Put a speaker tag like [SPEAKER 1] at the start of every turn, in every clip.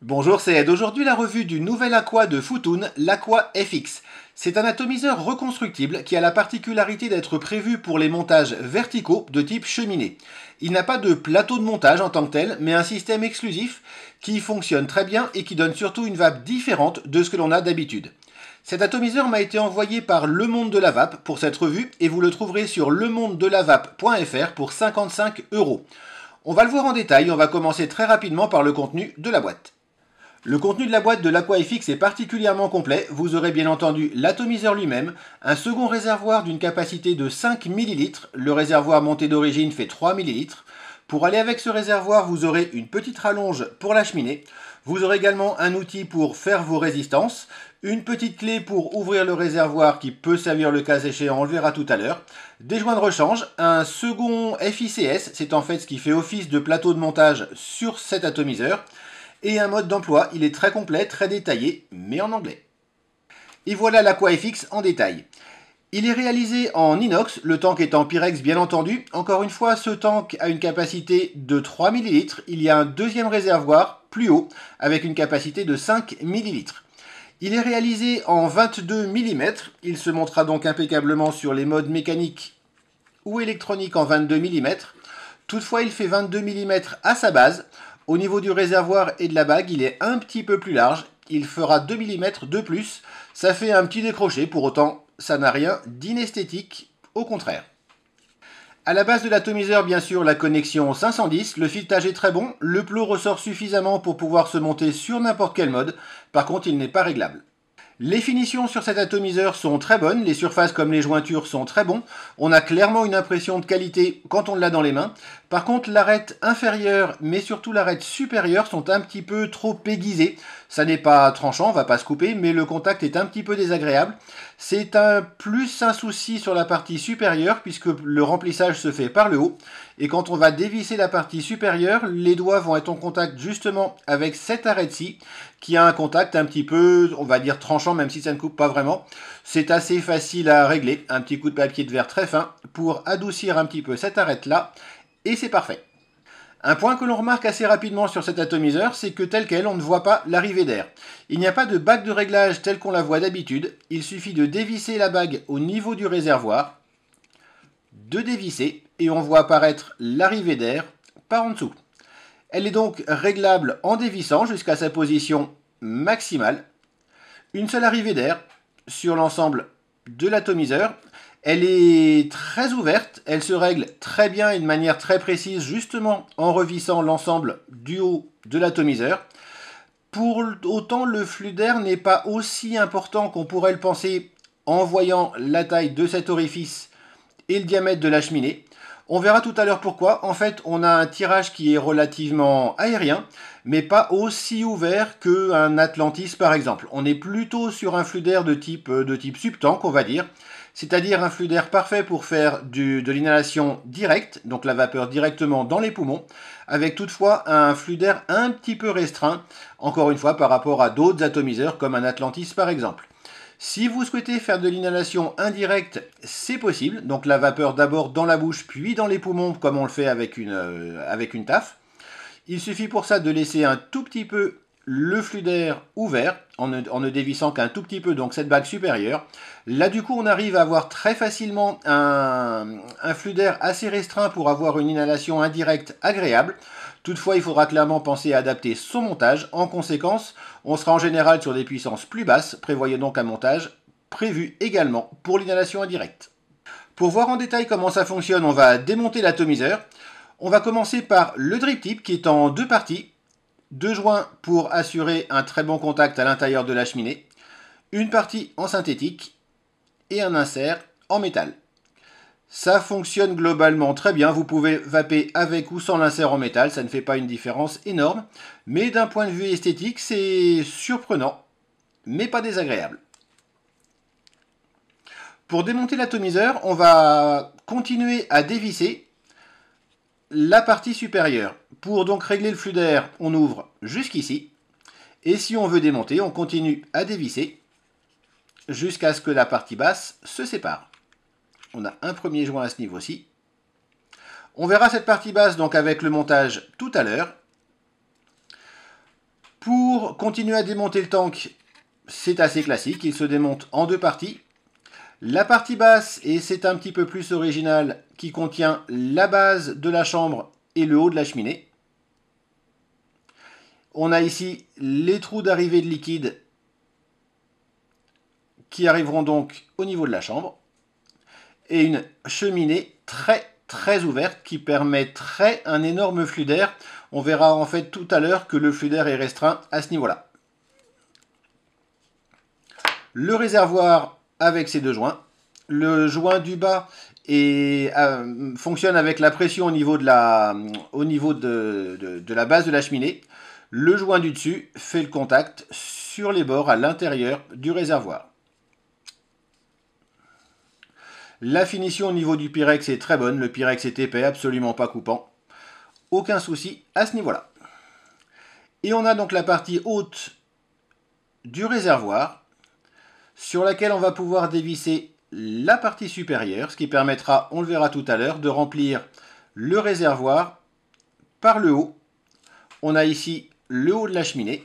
[SPEAKER 1] Bonjour, c'est Ed. Aujourd'hui, la revue du nouvel Aqua de Futun, l'Aqua FX. C'est un atomiseur reconstructible qui a la particularité d'être prévu pour les montages verticaux de type cheminée. Il n'a pas de plateau de montage en tant que tel, mais un système exclusif qui fonctionne très bien et qui donne surtout une vape différente de ce que l'on a d'habitude. Cet atomiseur m'a été envoyé par Le Monde de la Vape pour cette revue et vous le trouverez sur lemondedelaVape.fr pour 55 €. On va le voir en détail, on va commencer très rapidement par le contenu de la boîte. Le contenu de la boîte de l'Aqua FX est particulièrement complet. Vous aurez bien entendu l'atomiseur lui-même, un second réservoir d'une capacité de 5 ml. Le réservoir monté d'origine fait 3 ml. Pour aller avec ce réservoir, vous aurez une petite rallonge pour la cheminée. Vous aurez également un outil pour faire vos résistances, une petite clé pour ouvrir le réservoir qui peut servir le cas échéant, on le verra tout à l'heure, des joints de rechange, un second FICS, c'est en fait ce qui fait office de plateau de montage sur cet atomiseur, et un mode d'emploi. Il est très complet, très détaillé, mais en anglais. Et voilà l'Aqua FX en détail. Il est réalisé en inox, le tank est en Pyrex bien entendu. Encore une fois, ce tank a une capacité de 3 ml. Il y a un deuxième réservoir plus haut avec une capacité de 5 ml. Il est réalisé en 22 mm. Il se montera donc impeccablement sur les modes mécaniques ou électroniques en 22 mm. Toutefois, il fait 22 mm à sa base. Au niveau du réservoir et de la bague, il est un petit peu plus large. Il fera 2 mm de plus. Ça fait un petit décroché, pour autant, ça n'a rien d'inesthétique, au contraire. À la base de l'atomiseur, bien sûr, la connexion 510. Le filetage est très bon. Le plot ressort suffisamment pour pouvoir se monter sur n'importe quel mode. Par contre, il n'est pas réglable. Les finitions sur cet atomiseur sont très bonnes, les surfaces comme les jointures sont très bons. On a clairement une impression de qualité quand on l'a dans les mains. Par contre, l'arête inférieure, mais surtout l'arête supérieure sont un petit peu trop aiguisées. Ça n'est pas tranchant, on va pas se couper, mais le contact est un petit peu désagréable. C'est plus un souci sur la partie supérieure, puisque le remplissage se fait par le haut. Et quand on va dévisser la partie supérieure, les doigts vont être en contact justement avec cette arête-ci, qui a un contact un petit peu, on va dire tranchant, même si ça ne coupe pas vraiment. C'est assez facile à régler, un petit coup de papier de verre très fin pour adoucir un petit peu cette arête-là, et c'est parfait. Un point que l'on remarque assez rapidement sur cet atomiseur, c'est que tel quel, on ne voit pas l'arrivée d'air. Il n'y a pas de bague de réglage telle qu'on la voit d'habitude, il suffit de dévisser la bague au niveau du réservoir, de dévisser, et on voit apparaître l'arrivée d'air par en dessous. Elle est donc réglable en dévissant jusqu'à sa position maximale. Une seule arrivée d'air sur l'ensemble de l'atomiseur. Elle est très ouverte, elle se règle très bien et de manière très précise justement en revissant l'ensemble du haut de l'atomiseur. Pour autant, le flux d'air n'est pas aussi important qu'on pourrait le penser en voyant la taille de cet orifice et le diamètre de la cheminée. On verra tout à l'heure pourquoi. En fait, on a un tirage qui est relativement aérien, mais pas aussi ouvert qu'un Atlantis par exemple. On est plutôt sur un flux d'air de type subtank, on va dire, c'est-à-dire un flux d'air parfait pour faire de l'inhalation directe, donc la vapeur directement dans les poumons, avec toutefois un flux d'air un petit peu restreint, encore une fois par rapport à d'autres atomiseurs comme un Atlantis par exemple. Si vous souhaitez faire de l'inhalation indirecte, c'est possible. Donc la vapeur d'abord dans la bouche, puis dans les poumons, comme on le fait avec une taf. Il suffit pour ça de laisser un tout petit peu le flux d'air ouvert, en ne dévissant qu'un tout petit peu, donc cette bague supérieure. Là, du coup, on arrive à avoir très facilement un flux d'air assez restreint pour avoir une inhalation indirecte agréable. Toutefois, il faudra clairement penser à adapter son montage. En conséquence, on sera en général sur des puissances plus basses. Prévoyez donc un montage prévu également pour l'inhalation indirecte. Pour voir en détail comment ça fonctionne, on va démonter l'atomiseur. On va commencer par le drip tip qui est en deux parties. Deux joints pour assurer un très bon contact à l'intérieur de la cheminée. Une partie en synthétique et un insert en métal. Ça fonctionne globalement très bien, vous pouvez vaper avec ou sans l'insert en métal, ça ne fait pas une différence énorme, mais d'un point de vue esthétique, c'est surprenant, mais pas désagréable. Pour démonter l'atomiseur, on va continuer à dévisser la partie supérieure. Pour donc régler le flux d'air, on ouvre jusqu'ici, et si on veut démonter, on continue à dévisser jusqu'à ce que la partie basse se sépare. On a un premier joint à ce niveau-ci. On verra cette partie basse donc avec le montage tout à l'heure. Pour continuer à démonter le tank, c'est assez classique, il se démonte en deux parties. La partie basse, et c'est un petit peu plus original, qui contient la base de la chambre et le haut de la cheminée. On a ici les trous d'arrivée de liquide qui arriveront donc au niveau de la chambre. Et une cheminée très ouverte qui permettrait un énorme flux d'air. On verra en fait tout à l'heure que le flux d'air est restreint à ce niveau-là. Le réservoir avec ses deux joints. Le joint du bas fonctionne avec la pression au niveau de la base de la cheminée. Le joint du dessus fait le contact sur les bords à l'intérieur du réservoir. La finition au niveau du pyrex est très bonne. Le pyrex est épais, absolument pas coupant. Aucun souci à ce niveau-là. Et on a donc la partie haute du réservoir sur laquelle on va pouvoir dévisser la partie supérieure, ce qui permettra, on le verra tout à l'heure, de remplir le réservoir par le haut. On a ici le haut de la cheminée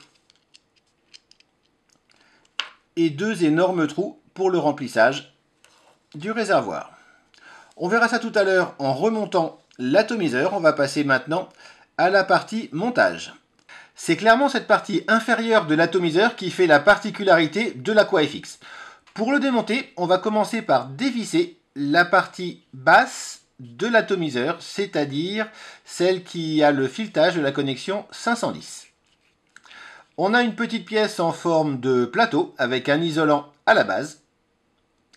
[SPEAKER 1] et deux énormes trous pour le remplissage du réservoir. On verra ça tout à l'heure en remontant l'atomiseur. On va passer maintenant à la partie montage. C'est clairement cette partie inférieure de l'atomiseur qui fait la particularité de l'AquaFX. Pour le démonter, on va commencer par dévisser la partie basse de l'atomiseur, c'est-à-dire celle qui a le filetage de la connexion 510. On a une petite pièce en forme de plateau avec un isolant à la base,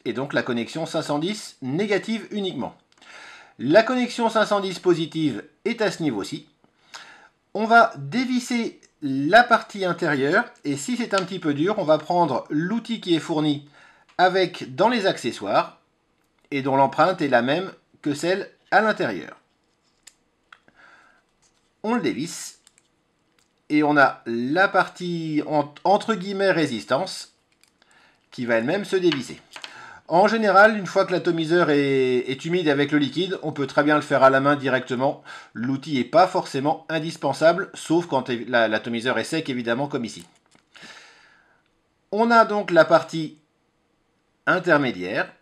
[SPEAKER 1] et donc la connexion 510 négative uniquement. La connexion 510 positive est à ce niveau-ci. On va dévisser la partie intérieure, et si c'est un petit peu dur, on va prendre l'outil qui est fourni avec dans les accessoires, et dont l'empreinte est la même que celle à l'intérieur. On le dévisse, et on a la partie entre guillemets résistance, qui va elle-même se dévisser. En général, une fois que l'atomiseur est humide avec le liquide, on peut très bien le faire à la main directement. L'outil n'est pas forcément indispensable, sauf quand l'atomiseur est sec, évidemment, comme ici. On a donc la partie intermédiaire,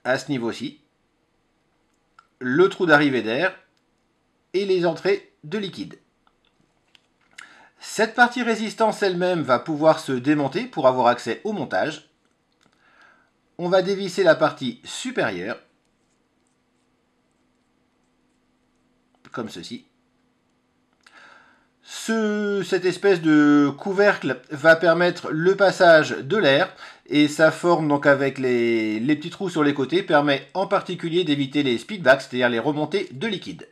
[SPEAKER 1] à ce niveau-ci, le trou d'arrivée d'air et les entrées de liquide. Cette partie résistance elle-même va pouvoir se démonter pour avoir accès au montage. On va dévisser la partie supérieure, comme ceci. Cette espèce de couvercle va permettre le passage de l'air, et sa forme donc avec les petits trous sur les côtés permet en particulier d'éviter les speedbacks, c'est-à-dire les remontées de liquide.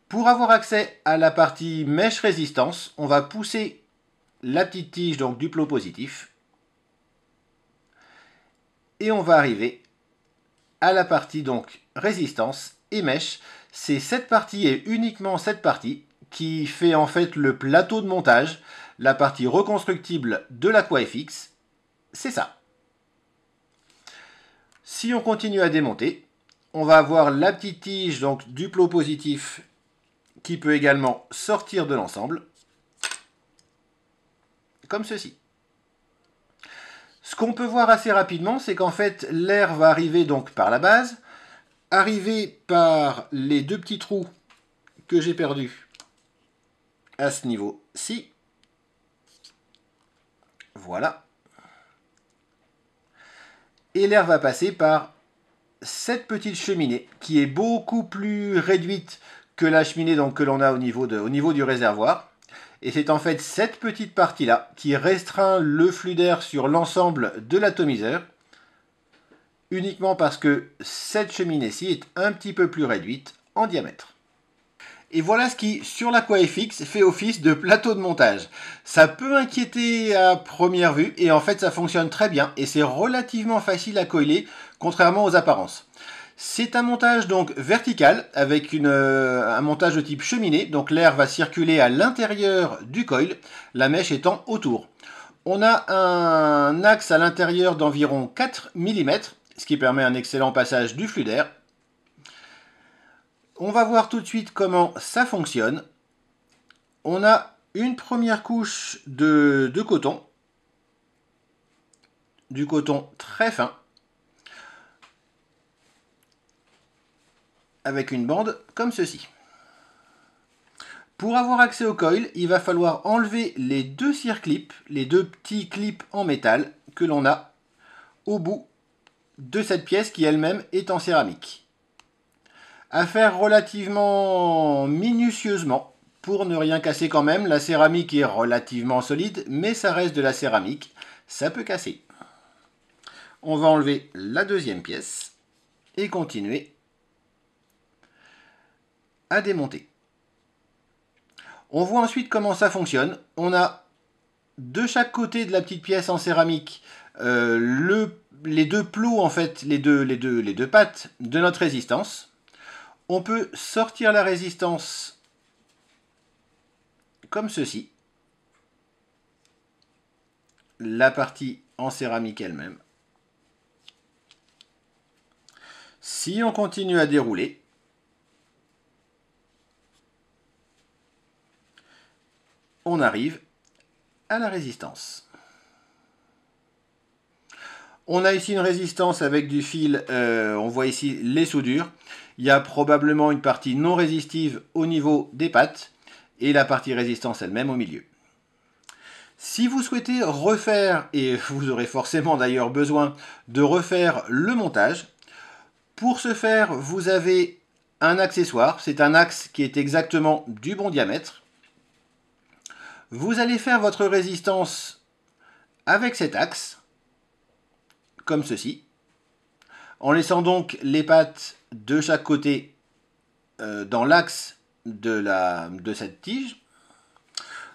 [SPEAKER 1] Pour avoir accès à la partie mèche résistance, on va pousser la petite tige donc du plot positif. Et on va arriver à la partie donc résistance et mèche. C'est cette partie et uniquement cette partie qui fait en fait le plateau de montage, la partie reconstructible de l'AquaFX. C'est ça. Si on continue à démonter, on va avoir la petite tige donc du plot positif qui peut également sortir de l'ensemble, comme ceci. Ce qu'on peut voir assez rapidement, c'est qu'en fait, l'air va arriver donc par la base, arriver par les deux petits trous que j'ai perdus à ce niveau-ci. Voilà. Et l'air va passer par cette petite cheminée qui est beaucoup plus réduite que la cheminée donc, que l'on a au niveau du réservoir. Et c'est en fait cette petite partie-là qui restreint le flux d'air sur l'ensemble de l'atomiseur, uniquement parce que cette cheminée-ci est un petit peu plus réduite en diamètre. Et voilà ce qui, sur l'AquaFX, fait office de plateau de montage. Ça peut inquiéter à première vue, et en fait ça fonctionne très bien, et c'est relativement facile à coiler, contrairement aux apparences. C'est un montage donc vertical, avec un montage de type cheminée, donc l'air va circuler à l'intérieur du coil, la mèche étant autour. On a un axe à l'intérieur d'environ 4 mm, ce qui permet un excellent passage du flux d'air. On va voir tout de suite comment ça fonctionne. On a une première couche de coton, du coton très fin, avec une bande comme ceci. Pour avoir accès au coil, il va falloir enlever les deux circlips, les deux petits clips en métal que l'on a au bout de cette pièce qui elle-même est en céramique. À faire relativement minutieusement pour ne rien casser quand même. La céramique est relativement solide, mais ça reste de la céramique, ça peut casser. On va enlever la deuxième pièce et continuer à démonter. On voit ensuite comment ça fonctionne. On a de chaque côté de la petite pièce en céramique les deux plots, en fait, les deux pattes de notre résistance. On peut sortir la résistance comme ceci. La partie en céramique elle-même. Si on continue à dérouler, on arrive à la résistance. On a ici une résistance avec du fil, on voit ici les soudures. Il y a probablement une partie non résistive au niveau des pattes et la partie résistance elle-même au milieu. Si vous souhaitez refaire, et vous aurez forcément d'ailleurs besoin de refaire le montage, pour ce faire, vous avez un accessoire. C'est un axe qui est exactement du bon diamètre. Vous allez faire votre résistance avec cet axe, comme ceci, en laissant donc les pattes de chaque côté dans l'axe de cette tige.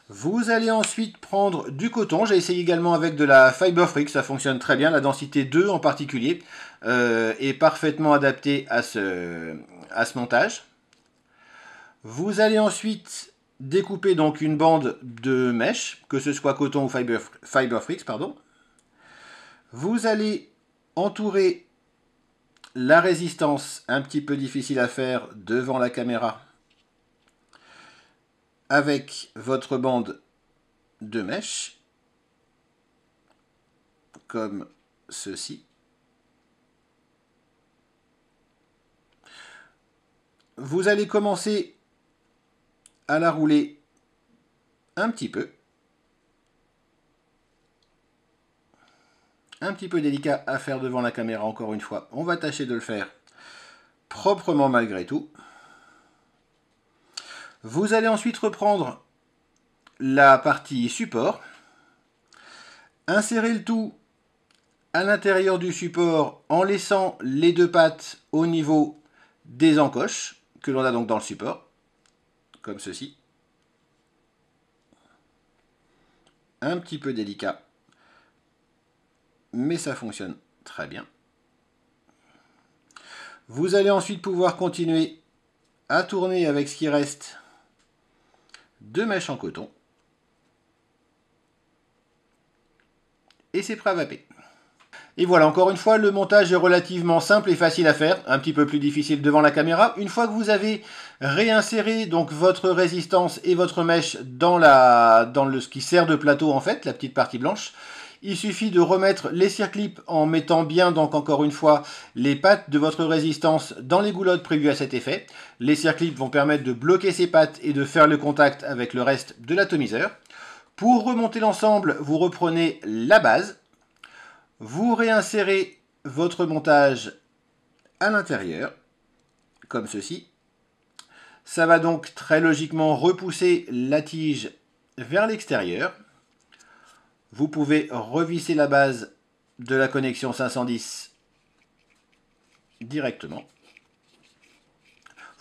[SPEAKER 1] Vous allez ensuite prendre du coton. J'ai essayé également avec de la Fiber Freak, ça fonctionne très bien. La densité 2 en particulier est parfaitement adaptée à ce montage. Vous allez ensuite découper donc une bande de mèche, que ce soit coton ou Fiber Freak, pardon. Vous allez entourer la résistance, un petit peu difficile à faire devant la caméra, avec votre bande de mèche, comme ceci. Vous allez commencer à la rouler un petit peu. Un petit peu délicat à faire devant la caméra, encore une fois. On va tâcher de le faire proprement malgré tout. Vous allez ensuite reprendre la partie support. Insérer le tout à l'intérieur du support en laissant les deux pattes au niveau des encoches que l'on a donc dans le support, comme ceci. Un petit peu délicat, mais ça fonctionne très bien. Vous allez ensuite pouvoir continuer à tourner avec ce qui reste de mèches en coton. Et c'est prêt à vaper. Et voilà, encore une fois, le montage est relativement simple et facile à faire, un petit peu plus difficile devant la caméra. Une fois que vous avez réinséré donc votre résistance et votre mèche dans ce qui sert de plateau en fait, la petite partie blanche, il suffit de remettre les circlips en mettant bien donc encore une fois les pattes de votre résistance dans les goulottes prévues à cet effet. Les circlips vont permettre de bloquer ces pattes et de faire le contact avec le reste de l'atomiseur. Pour remonter l'ensemble, vous reprenez la base. Vous réinsérez votre montage à l'intérieur, comme ceci. Ça va donc très logiquement repousser la tige vers l'extérieur. Vous pouvez revisser la base de la connexion 510 directement.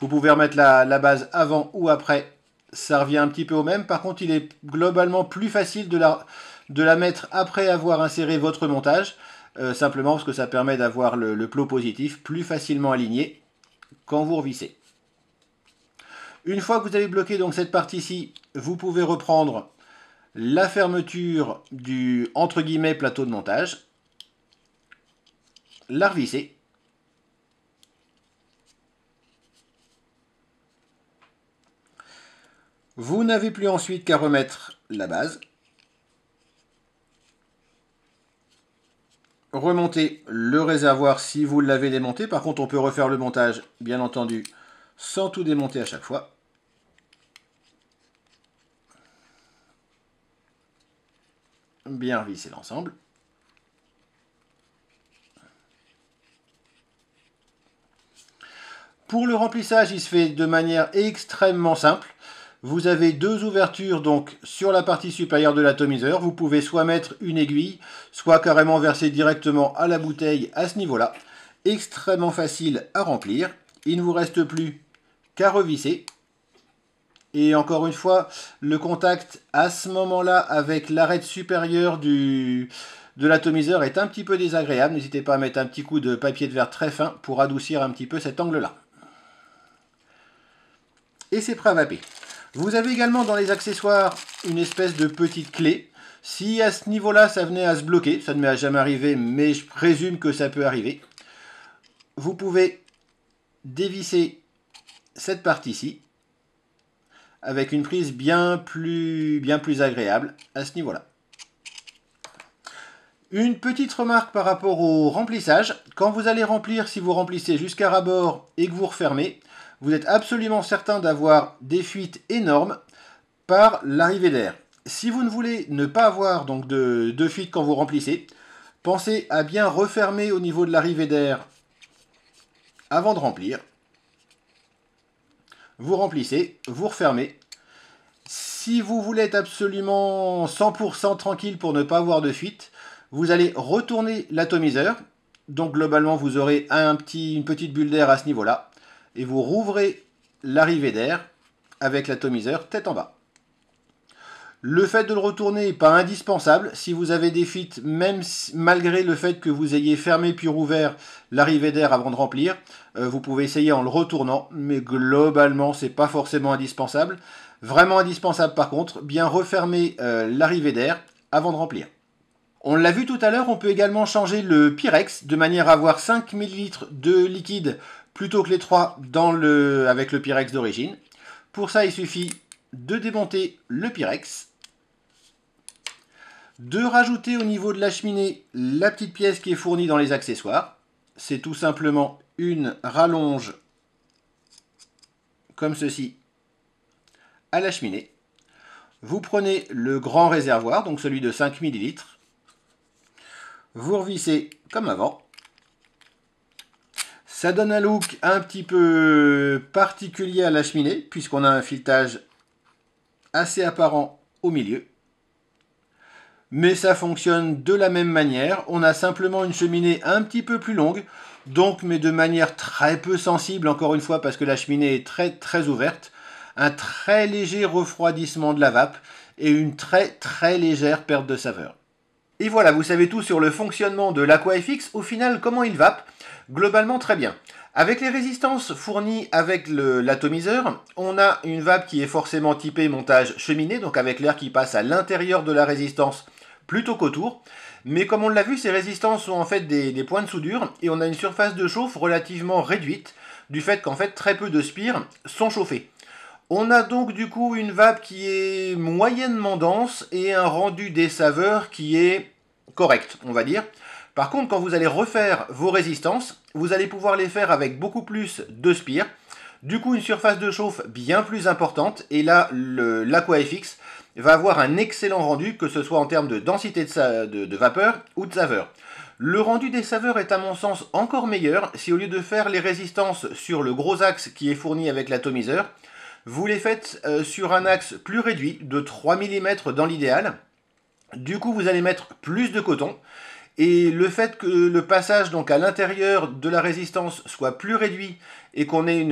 [SPEAKER 1] Vous pouvez remettre la base avant ou après, ça revient un petit peu au même. Par contre, il est globalement plus facile de la mettre après avoir inséré votre montage, simplement parce que ça permet d'avoir le plot positif plus facilement aligné quand vous revissez. Une fois que vous avez bloqué donc cette partie-ci, vous pouvez reprendre la fermeture du entre guillemets plateau de montage, la revisser. Vous n'avez plus ensuite qu'à remettre la base. Remonter le réservoir si vous l'avez démonté. Par contre, on peut refaire le montage, bien entendu, sans tout démonter à chaque fois. Bien revisser l'ensemble. Pour le remplissage, il se fait de manière extrêmement simple. Vous avez deux ouvertures donc sur la partie supérieure de l'atomiseur. Vous pouvez soit mettre une aiguille, soit carrément verser directement à la bouteille à ce niveau-là. Extrêmement facile à remplir. Il ne vous reste plus qu'à revisser. Et encore une fois, le contact à ce moment-là avec l'arête supérieure de l'atomiseur est un petit peu désagréable. N'hésitez pas à mettre un petit coup de papier de verre très fin pour adoucir un petit peu cet angle-là. Et c'est prêt à vaper. Vous avez également dans les accessoires une espèce de petite clé. Si à ce niveau-là ça venait à se bloquer, ça ne m'est jamais arrivé, mais je présume que ça peut arriver. Vous pouvez dévisser cette partie-ci avec une prise bien plus agréable à ce niveau-là. Une petite remarque par rapport au remplissage. Quand vous allez remplir, si vous remplissez jusqu'à ras-bord et que vous refermez, vous êtes absolument certain d'avoir des fuites énormes par l'arrivée d'air. Si vous ne voulez ne pas avoir donc de fuite quand vous remplissez, pensez à bien refermer au niveau de l'arrivée d'air avant de remplir. Vous remplissez, vous refermez. Si vous voulez être absolument 100% tranquille pour ne pas avoir de fuite, vous allez retourner l'atomiseur. Donc globalement, vous aurez une petite bulle d'air à ce niveau-là. Et vous rouvrez l'arrivée d'air avec l'atomiseur tête en bas. Le fait de le retourner n'est pas indispensable. Si vous avez des fuites, même malgré le fait que vous ayez fermé puis rouvert l'arrivée d'air avant de remplir, vous pouvez essayer en le retournant, mais globalement, c'est pas forcément indispensable. Vraiment indispensable par contre, bien refermer l'arrivée d'air avant de remplir. On l'a vu tout à l'heure, on peut également changer le Pyrex de manière à avoir 5 ml de liquide plutôt que les 3 avec le Pyrex d'origine. Pour ça, il suffit de démonter le Pyrex, de rajouter au niveau de la cheminée la petite pièce qui est fournie dans les accessoires. C'est tout simplement une rallonge comme ceci à la cheminée. Vous prenez le grand réservoir, donc celui de 5 ml. Vous revissez comme avant. Ça donne un look un petit peu particulier à la cheminée, puisqu'on a un filetage assez apparent au milieu. Mais ça fonctionne de la même manière. On a simplement une cheminée un petit peu plus longue, donc mais de manière très peu sensible, encore une fois, parce que la cheminée est très ouverte. Un très léger refroidissement de la vape et une très légère perte de saveur. Et voilà, vous savez tout sur le fonctionnement de l'AquaFX. Au final, comment il vape? Globalement, très bien. Avec les résistances fournies avec l'atomiseur, on a une vape qui est forcément typée montage cheminée, donc avec l'air qui passe à l'intérieur de la résistance plutôt qu'autour. Mais comme on l'a vu, ces résistances sont en fait des points de soudure et on a une surface de chauffe relativement réduite du fait qu'en fait très peu de spires sont chauffés. On a donc du coup une vape qui est moyennement dense et un rendu des saveurs qui est correct, on va dire. Par contre, quand vous allez refaire vos résistances, vous allez pouvoir les faire avec beaucoup plus de spires. Du coup, une surface de chauffe bien plus importante. Et là, l'AquaFX va avoir un excellent rendu, que ce soit en termes de densité de vapeur ou de saveur. Le rendu des saveurs est à mon sens encore meilleur si au lieu de faire les résistances sur le gros axe qui est fourni avec l'atomiseur, vous les faites sur un axe plus réduit, de 3 mm dans l'idéal. Du coup, vous allez mettre plus de coton. Et le fait que le passage donc à l'intérieur de la résistance soit plus réduit et qu'on ait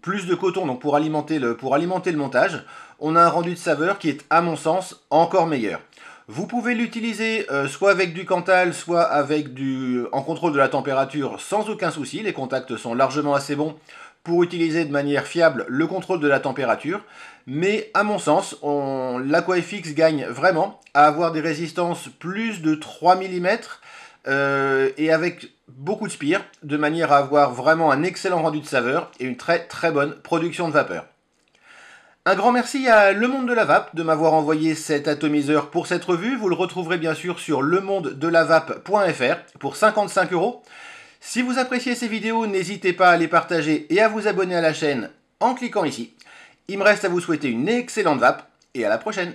[SPEAKER 1] plus de coton donc pour alimenter le montage, on a un rendu de saveur qui est à mon sens encore meilleur. Vous pouvez l'utiliser soit avec du Cantal, soit avec en contrôle de la température sans aucun souci. Les contacts sont largement assez bons pour utiliser de manière fiable le contrôle de la température. Mais à mon sens, l'AquaFX gagne vraiment à avoir des résistances plus de 3 mm et avec beaucoup de spire, de manière à avoir vraiment un excellent rendu de saveur et une très bonne production de vapeur. Un grand merci à Le Monde de la Vape de m'avoir envoyé cet atomiseur pour cette revue. Vous le retrouverez bien sûr sur lemondedelaVape.fr pour 55 €. Si vous appréciez ces vidéos, n'hésitez pas à les partager et à vous abonner à la chaîne en cliquant ici. Il me reste à vous souhaiter une excellente vape et à la prochaine.